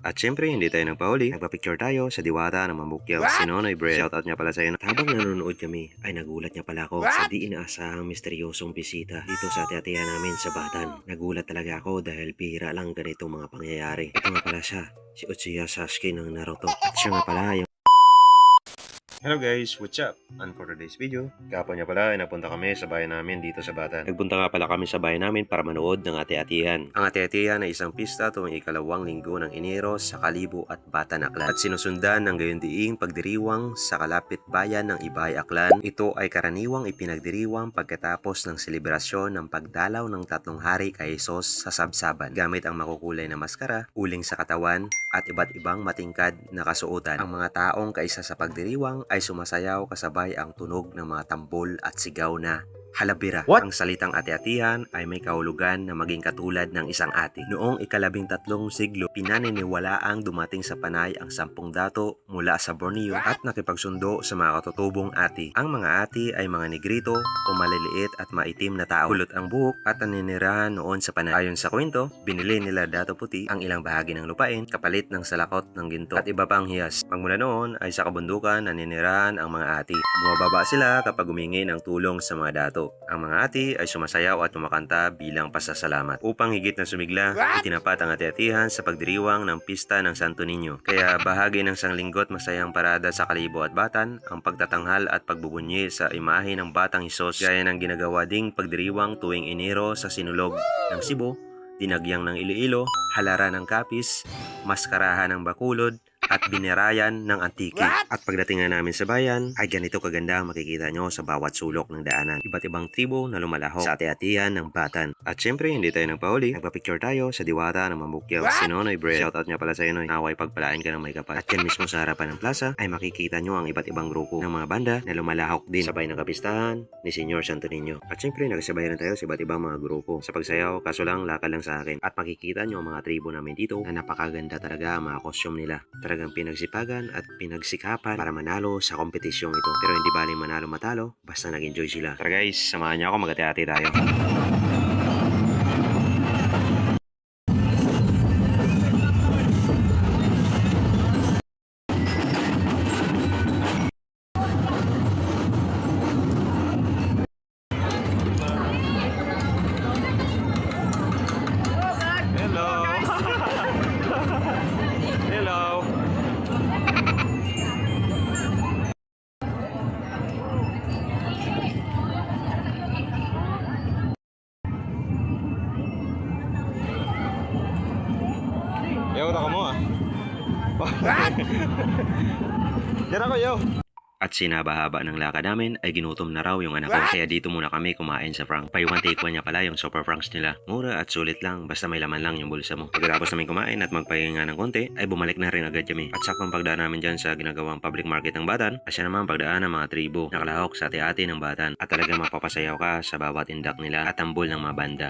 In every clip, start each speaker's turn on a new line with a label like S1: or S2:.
S1: At syempre, hindi tayo nagpahuli. Nagpa-picture tayo sa diwata ng Mambukyaw, si Nonoy Bread. Shoutout niya pala sa'yo. At habang nanonood kami, ay nagulat niya pala ako sa di inaasahang misteryosong bisita dito sa ati-atihan namin sa Batan. Nagulat talaga ako dahil bihira lang ganitong mga pangyayari. Ito nga pala siya, si Uchiha Sasuke ng Naruto. At siya nga pala yung Hello guys, what's up? And for today's video, kahapon niya pala ay napunta kami sa bayan namin dito sa Batan. Nagpunta nga pala kami sa bayan namin para manood ng ati-atihan. Ang ati-atihan ay isang pista tuwing ikalawang linggo ng Enero sa Kalibo at Batan, Aklan. At sinusundan ng gayundiing pagdiriwang sa kalapit bayan ng Ibay, Aklan. Ito ay karaniwang ipinagdiriwang pagkatapos ng selebrasyon ng pagdalaw ng 3 hari kay Jesus sa Sabsaban. Gamit ang makukulay na maskara, uling sa katawan, at iba't ibang matingkad na kasuotan. Ang mga taong kaisa sa pagdiriwang ay sumasayaw kasabay ang tunog ng mga tambol at sigaw na halabira. Ang salitang ati-atihan ay may kahulugan na maging katulad ng isang ati. Noong ika-13 siglo, pinaniniwalaang dumating sa Panay ang 10 dato mula sa Borneo at nakipagsundo sa mga katutubong ati. Ang mga ati ay mga negrito o maliliit at maitim na tao. Kulot ang buhok at naninirahan noon sa Panay. Ayon sa kwento, binili nila Dato Puti ang ilang bahagi ng lupain kapalit ng salakot ng ginto at iba pang hiyas. Magmula noon ay sa kabundukan naninirahan ang mga ati. Bumababa sila kapag humingi ng tulong sa mga dato. Ang mga ati ay sumasayaw at kumakanta bilang pasasalamat. Upang higit na sumigla, itinapat ang ati-atihan sa pagdiriwang ng pista ng Santo Niño. Kaya bahagi ng sanglinggot masayang parada sa Kalibo at Batan ang pagtatanghal at pagbubunyi sa imahe ng Batang Hesus gaya ng ginagawa ding pagdiriwang tuwing Enero sa sinulog ng Cebu, dinagyang ng Iloilo, halaran ng Kapis, maskarahan ng Bakulod, at binerayan ng Antiki. At pagdating na namin sa bayan, ay ganito kaganda ang makikita nyo sa bawat sulok ng daanan. Iba't ibang tribo na lumalahok sa ati-atihan ng Batan. At syempre, hindi tayo nagpahuli. Nagpa-picture tayo sa diwata ng Mambukyaw, si Nonoy Bread. Shoutout niya pala sa'yo, Noy. Naway pagpalain ka ng may kapal. At yan mismo sa harapan ng plaza, ay makikita nyo ang iba't ibang grupo ng mga banda na lumalahok din sabay ng kapistahan ni Senyor Santo Niño. At syempre, nagsabay rin tayo sa iba't ibang mga grupo sa pagsayaw, kaso lang lakad lang sa akin. At makikita nyo ang mga tribo namin dito na napakaganda talaga ang mga costume nila. Talagang pinagsipagan at pinagsikapan para manalo sa kompetisyong ito. Pero hindi baling manalo matalo, basta nag-enjoy sila. Tara guys, samahan niyo ako, mag-ati-ati tayo. Hello! Hello! Yo, taka mo ah. Diyan ako, yo. At sinabahaba ng lakad namin ay ginutom na raw yung anak ko. Kaya dito muna kami kumain sa Frank. Buy one take one niya pala yung super franks nila. Mura at sulit lang basta may laman lang yung bulsa mo. Pagkatapos namin kumain at magpahinga ng konti ay bumalik na rin agad kami. At saktong pagdaan namin dyan sa ginagawang public market ng Batan, at siya naman pagdaan ng mga tribo nakalahok sa ati-ati ng Batan. At talaga mapapasayaw ka sa bawat indak nila at tambol ng mga banda.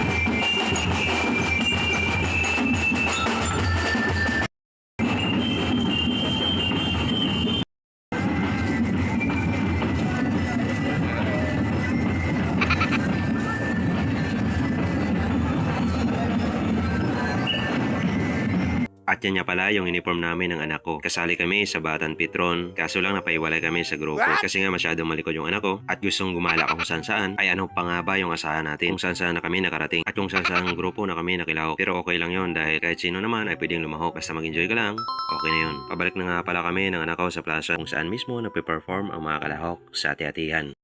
S1: At yan niya pala yung uniform namin ng anak ko. Kasali kami sa Batan Petron, kaso lang napaiwalay kami sa grupo. Kasi nga masyadong malikod yung anak ko at gustong gumala kung saan saan, ay ano pa nga ba yung asahan natin kung saan saan na kami nakarating at kung saan saan grupo na kami nakilahok. Pero okay lang yon dahil kahit sino naman ay pwedeng lumahok basta mag-enjoy ka lang, okay na yun. Pabalik na nga pala kami ng anak ko sa plaza kung saan mismo nagpe-perform ang mga kalahok sa ati-atihan.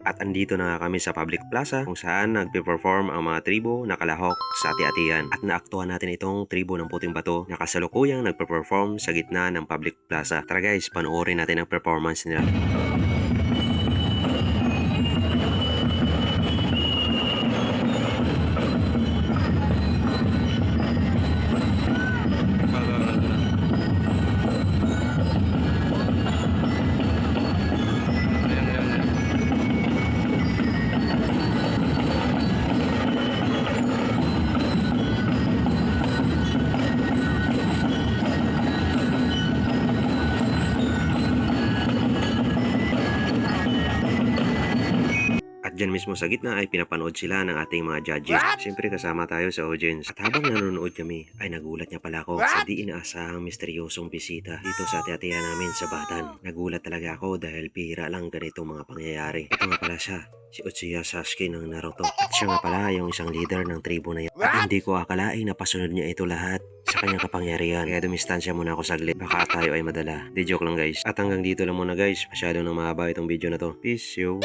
S1: At andito na nga kami sa public plaza kung saan nagpe-perform ang mga tribo na kalahok sa ati-atihan. At naaktuhan natin itong tribo ng Puting Bato na kasalukuyang nagpe-perform sa gitna ng public plaza. Tara guys, panoorin natin ang performance nila. At dyan mismo sa gitna ay pinapanood sila ng ating mga judges. Siyempre kasama tayo sa audience. At habang nanonood kami ay nagulat niya pala ako sa di inaasahang misteryosong bisita dito sa ate-ateya namin sa Batan. Nagulat talaga ako dahil bihira lang ganitong mga pangyayari. Ito nga pala siya, si Uchiha Sasuke ng Naruto. At siya nga pala yung isang leader ng tribo na yan. At hindi ko akalain na pasunod niya ito lahat sa kanyang kapangyarihan. Kaya dumistansya muna ako saglit. Baka tayo ay madala. Di joke lang guys. At hanggang dito lang muna guys. Masyado nang mahaba itong video na to. Peace yo.